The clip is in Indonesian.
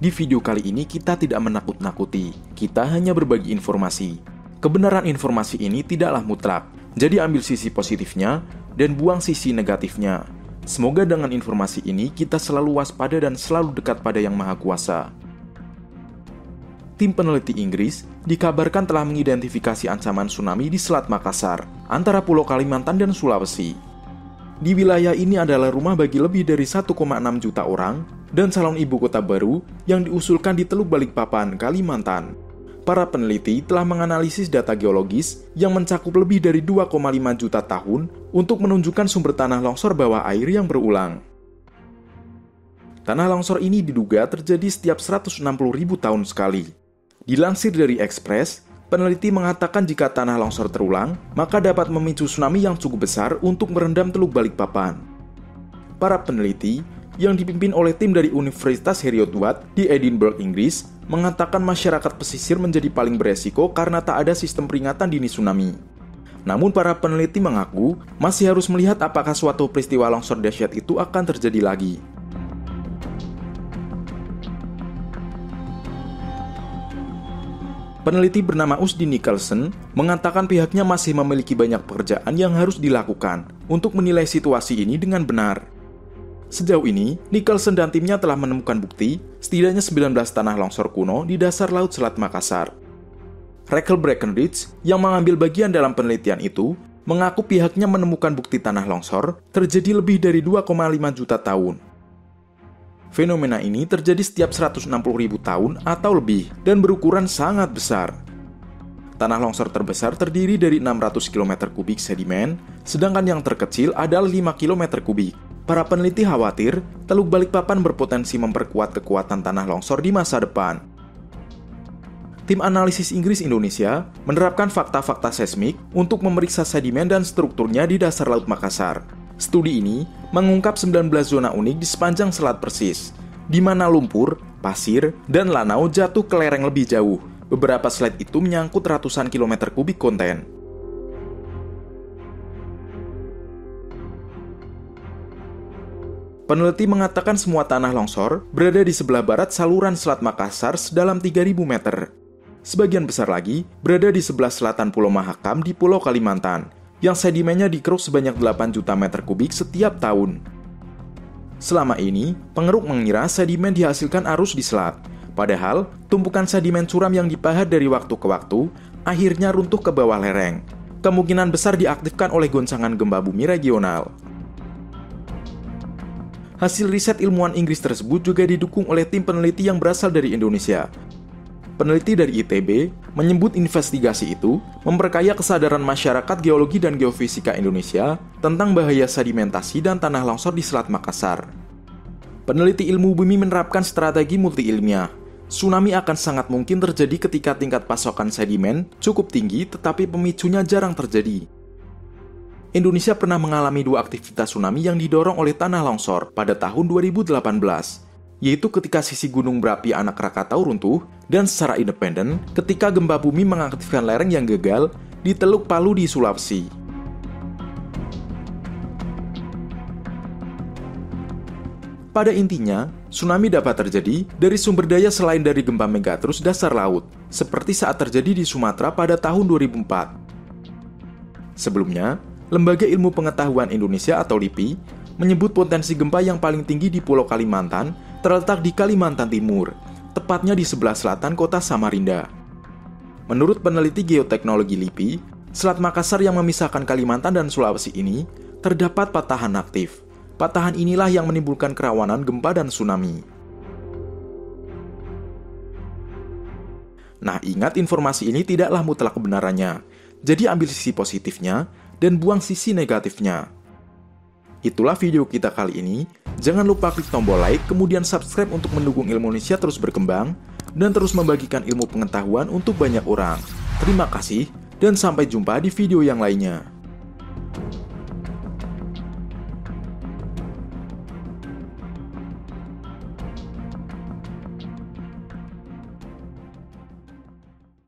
Di video kali ini kita tidak menakut-nakuti, kita hanya berbagi informasi. Kebenaran informasi ini tidaklah mutlak, jadi ambil sisi positifnya dan buang sisi negatifnya. Semoga dengan informasi ini kita selalu waspada dan selalu dekat pada Yang Maha Kuasa. Tim peneliti Inggris dikabarkan telah mengidentifikasi ancaman tsunami di Selat Makassar, antara Pulau Kalimantan dan Sulawesi. Di wilayah ini adalah rumah bagi lebih dari 1,6 juta orang dan calon ibu kota baru yang diusulkan di Teluk Balikpapan, Kalimantan. Para peneliti telah menganalisis data geologis yang mencakup lebih dari 2,5 juta tahun untuk menunjukkan sumber tanah longsor bawah air yang berulang. Tanah longsor ini diduga terjadi setiap 160.000 tahun sekali. Dilansir dari Express, peneliti mengatakan jika tanah longsor terulang, maka dapat memicu tsunami yang cukup besar untuk merendam Teluk Balikpapan. Para peneliti, yang dipimpin oleh tim dari Universitas Heriot-Watt di Edinburgh, Inggris, mengatakan masyarakat pesisir menjadi paling beresiko karena tak ada sistem peringatan dini tsunami. Namun para peneliti mengaku masih harus melihat apakah suatu peristiwa longsor dahsyat itu akan terjadi lagi. Peneliti bernama Usdi Nicholson mengatakan pihaknya masih memiliki banyak pekerjaan yang harus dilakukan untuk menilai situasi ini dengan benar. Sejauh ini, Nicholson dan timnya telah menemukan bukti setidaknya 19 tanah longsor kuno di dasar Laut Selat Makassar. Rachel Breckenridge, yang mengambil bagian dalam penelitian itu, mengaku pihaknya menemukan bukti tanah longsor terjadi lebih dari 2,5 juta tahun. Fenomena ini terjadi setiap 160.000 tahun atau lebih dan berukuran sangat besar. Tanah longsor terbesar terdiri dari 600 km kubik sedimen, sedangkan yang terkecil adalah 5 km kubik. Para peneliti khawatir Teluk Balikpapan berpotensi memperkuat kekuatan tanah longsor di masa depan. Tim analisis Inggris Indonesia menerapkan fakta-fakta seismik untuk memeriksa sedimen dan strukturnya di dasar Laut Makassar. Studi ini mengungkap 19 zona unik di sepanjang Selat Persis, di mana lumpur, pasir, dan lanau jatuh ke lereng lebih jauh. Beberapa slide itu menyangkut ratusan kilometer kubik konten. Peneliti mengatakan semua tanah longsor berada di sebelah barat saluran Selat Makassar sedalam 3.000 meter. Sebagian besar lagi berada di sebelah selatan Pulau Mahakam di Pulau Kalimantan, yang sedimennya dikeruk sebanyak 8 juta meter kubik setiap tahun. Selama ini, pengeruk mengira sedimen dihasilkan arus di selat. Padahal, tumpukan sedimen curam yang dipahat dari waktu ke waktu akhirnya runtuh ke bawah lereng. Kemungkinan besar diaktifkan oleh goncangan gempa bumi regional. Hasil riset ilmuwan Inggris tersebut juga didukung oleh tim peneliti yang berasal dari Indonesia. Peneliti dari ITB menyebut investigasi itu memperkaya kesadaran masyarakat geologi dan geofisika Indonesia tentang bahaya sedimentasi dan tanah longsor di Selat Makassar. Peneliti ilmu bumi menerapkan strategi multi-ilmiah. Tsunami akan sangat mungkin terjadi ketika tingkat pasokan sedimen cukup tinggi tetapi pemicunya jarang terjadi. Indonesia pernah mengalami 2 aktivitas tsunami yang didorong oleh tanah longsor pada tahun 2018. Yaitu ketika sisi gunung berapi Anak Krakatau runtuh, dan secara independen ketika gempa bumi mengaktifkan lereng yang gagal di Teluk Palu di Sulawesi. Pada intinya, tsunami dapat terjadi dari sumber daya selain dari gempa megatrus dasar laut, seperti saat terjadi di Sumatera pada tahun 2004. Sebelumnya, Lembaga Ilmu Pengetahuan Indonesia atau LIPI menyebut potensi gempa yang paling tinggi di Pulau Kalimantan terletak di Kalimantan Timur, tepatnya di sebelah selatan kota Samarinda. Menurut peneliti geoteknologi LIPI, Selat Makassar yang memisahkan Kalimantan dan Sulawesi ini terdapat patahan aktif. Patahan inilah yang menimbulkan kerawanan gempa dan tsunami. Nah, ingat informasi ini tidaklah mutlak kebenarannya. Jadi ambil sisi positifnya dan buang sisi negatifnya. Itulah video kita kali ini. Jangan lupa klik tombol like, kemudian subscribe untuk mendukung Ilmu Indonesia terus berkembang dan terus membagikan ilmu pengetahuan untuk banyak orang. Terima kasih, dan sampai jumpa di video yang lainnya.